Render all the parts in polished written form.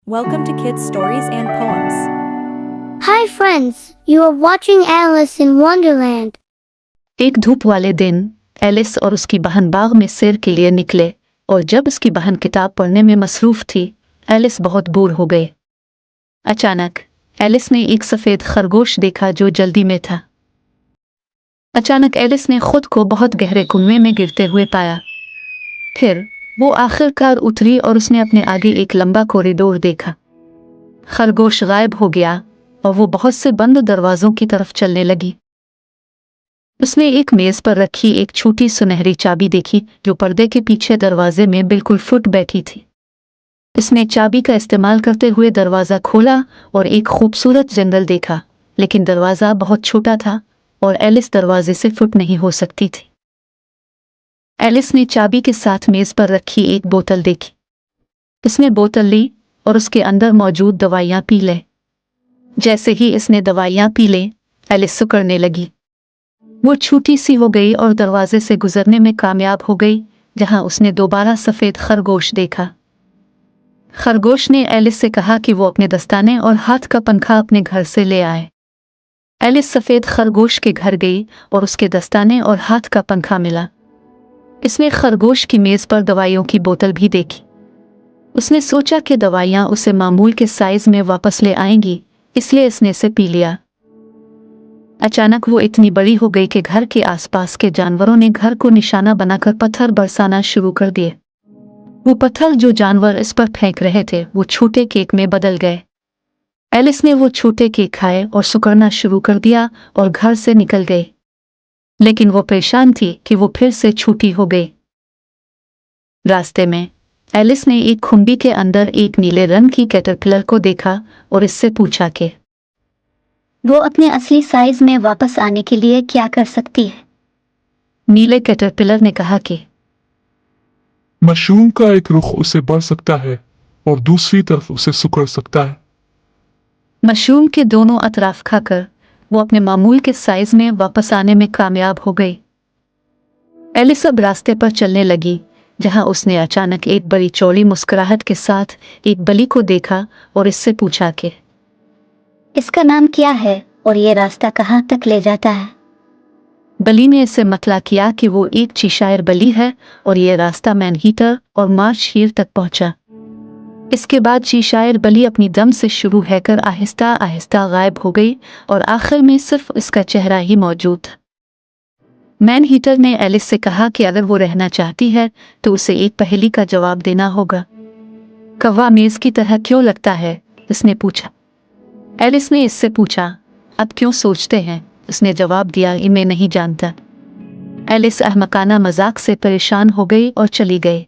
Welcome to Kids Stories and Poems. Hi friends, you are watching Alice in Wonderland. एक धूप वाले दिन Alice और उसकी बहन बाग में सैर के लिए निकले और जब उसकी बहन किताब पढ़ने में मसरूफ थी, एलिस बहुत बोर हो गए। अचानक एलिस ने एक सफ़ेद खरगोश देखा जो जल्दी में था। अचानक एलिस ने खुद को बहुत गहरे कुएं में गिरते हुए पाया। फिर वो आखिरकार उतरी और उसने अपने आगे एक लंबा कॉरिडोर देखा। खरगोश गायब हो गया और वो बहुत से बंद दरवाजों की तरफ चलने लगी। उसने एक मेज पर रखी एक छोटी सुनहरी चाबी देखी जो पर्दे के पीछे दरवाजे में बिल्कुल फुट बैठी थी। उसने चाबी का इस्तेमाल करते हुए दरवाज़ा खोला और एक खूबसूरत जंगल देखा, लेकिन दरवाज़ा बहुत छोटा था और एलिस दरवाजे से फुट नहीं हो सकती थी। एलिस ने चाबी के साथ मेज पर रखी एक बोतल देखी। उसने बोतल ली और उसके अंदर मौजूद दवाइयाँ पी ले। जैसे ही इसने दवाइयाँ पी ले, एलिस सिकुड़ने लगी। वो छोटी सी हो गई और दरवाजे से गुजरने में कामयाब हो गई, जहाँ उसने दोबारा सफ़ेद खरगोश देखा। खरगोश ने एलिस से कहा कि वो अपने दस्ताने और हाथ का पंखा अपने घर से ले आए। एलिस सफ़ेद खरगोश के घर गई और उसके दस्ताने और हाथ का पंखा मिला। इसने खरगोश की मेज़ पर दवाइयों की बोतल भी देखी। उसने सोचा कि दवाइयाँ उसे मामूल के साइज़ में वापस ले आएंगी, इसलिए इसने इसे पी लिया। अचानक वो इतनी बड़ी हो गई कि घर के आसपास के जानवरों ने घर को निशाना बनाकर पत्थर बरसाना शुरू कर दिए। वो पत्थर जो जानवर इस पर फेंक रहे थे वो छोटे केक में बदल गए। एलिस ने वो छोटे केक खाए और सिकुड़ना शुरू कर दिया और घर से निकल गई, लेकिन वो परेशान थी कि वो फिर से छोटी हो गई। रास्ते में एलिस ने एक खुम्बी के अंदर एक नीले रंग की कैटरपिलर को देखा और इससे पूछा कि वो अपने असली साइज में वापस आने के लिए क्या कर सकती है? नीले कैटरपिलर ने कहा कि मशरूम का एक रुख उसे बढ़ सकता है और दूसरी तरफ उसे सिकुड़ सकता है। मशरूम के दोनों अतराफ खाकर वो अपने मामूल के साइज में वापस आने में कामयाब हो गई। एलिस अब रास्ते पर चलने लगी, जहां उसने अचानक एक बड़ी चौड़ी मुस्कुराहट के साथ एक बलि को देखा और इससे पूछा कि इसका नाम क्या है और ये रास्ता कहाँ तक ले जाता है? बलि ने इससे मतला किया कि वो एक चीशायर बलि है और ये रास्ता मैनहीटर और मार्श हील तक पहुंचा। इसके बाद चीशायर बलि अपनी दम से शुरू होकर आहिस्ता आहिस्ता गायब हो गई और आखिर में सिर्फ इसका चेहरा ही मौजूद था। मैन हीटर ने एलिस से कहा कि अगर वो रहना चाहती है तो उसे एक पहेली का जवाब देना होगा। कौवा मेज की तरह क्यों लगता है? उसने पूछा। एलिस ने इससे पूछा, अब क्यों सोचते हैं? उसने जवाब दिया, ये मैं नहीं जानता। एलिस अहमकाना मजाक से परेशान हो गई और चली गई।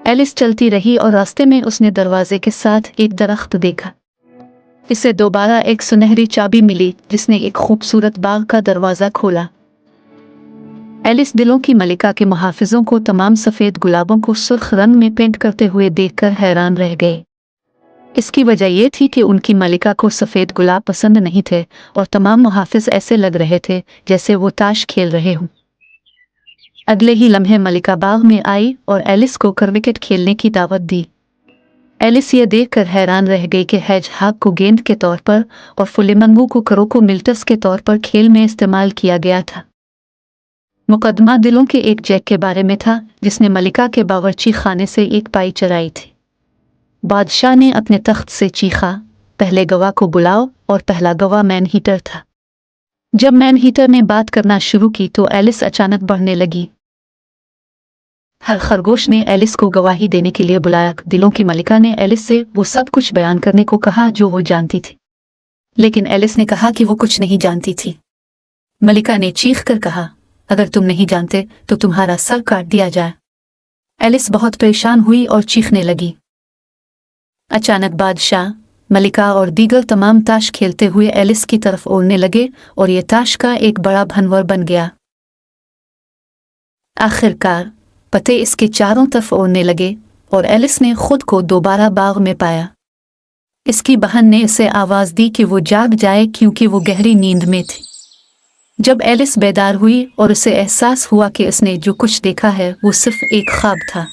एलिस चलती रही और रास्ते में उसने दरवाजे के साथ एक दरख्त देखा। इसे दोबारा एक सुनहरी चाबी मिली जिसने एक खूबसूरत बाग का दरवाज़ा खोला। एलिस दिलों की मलिका के मुहाफिजों को तमाम सफ़ेद गुलाबों को सुर्ख रंग में पेंट करते हुए देखकर हैरान रह गए। इसकी वजह ये थी कि उनकी मलिका को सफ़ेद गुलाब पसंद नहीं थे और तमाम मुहाफिज ऐसे लग रहे थे जैसे वो ताश खेल रहे हों। अगले ही लम्हे मलिका बाग में आई और एलिस को क्रिकेट खेलने की दावत दी। एलिस ये देखकर हैरान रह गई कि हेजहॉग को गेंद के तौर पर और फ्लेमिंगो को क्रोको मिल्टस के तौर पर खेल में इस्तेमाल किया गया था। मुकदमा दिलों के एक जैक के बारे में था जिसने मलिका के बावर्ची खाने से एक पाई चराई थी। बादशाह ने अपने तख्त से चीखा, पहले गवाह को बुलाओ, और पहला गवाह मैन हीटर था। जब मैन हीटर ने बात करना शुरू की तो एलिस अचानक बढ़ने लगी। हर खरगोश ने एलिस को गवाही देने के लिए बुलाया। दिलों की मलिका ने एलिस से वो सब कुछ बयान करने को कहा जो वो जानती थी, लेकिन एलिस ने कहा कि वो कुछ नहीं जानती थी। मलिका ने चीख कर कहा, अगर तुम नहीं जानते तो तुम्हारा सर काट दिया जाए। एलिस बहुत परेशान हुई और चीखने लगी। अचानक बादशाह, मलिका और दीगर तमाम ताश खेलते हुए एलिस की तरफ उड़ने लगे और ये ताश का एक बड़ा भंवर बन गया। आखिरकार पत्ते इसके चारों तरफ उड़ने लगे और एलिस ने खुद को दोबारा बाग में पाया। इसकी बहन ने इसे आवाज़ दी कि वो जाग जाए क्योंकि वो गहरी नींद में थी। जब एलिस बेदार हुई और उसे एहसास हुआ कि उसने जो कुछ देखा है वो सिर्फ एक ख्वाब था,